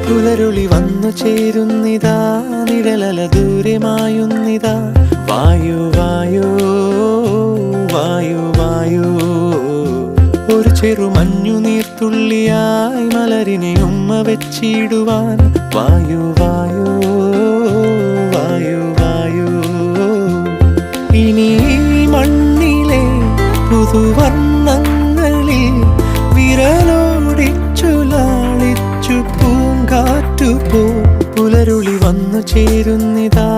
പുലരുളി വന്നു ചേരുന്നിതാ, നിഴലല ദൂരെ മായുന്നിതാ. വായു വായോ വായു വായോ, ഒരു ചെറുമഞ്ഞു നീർത്തുള്ളിയായി മലരിനെ ഉമ്മ വെച്ചിടുവാൻ. വായു വായോ വായു വായോ, ഇനി മണ്ണിലെ പുതുവർണ്ണങ്ങളിൽ വിരലോടിച്ചു ലാളിച്ചു പൂങ്കാറ്റുപോ. പുലരുളി വന്നു ചേരുന്നിതാ,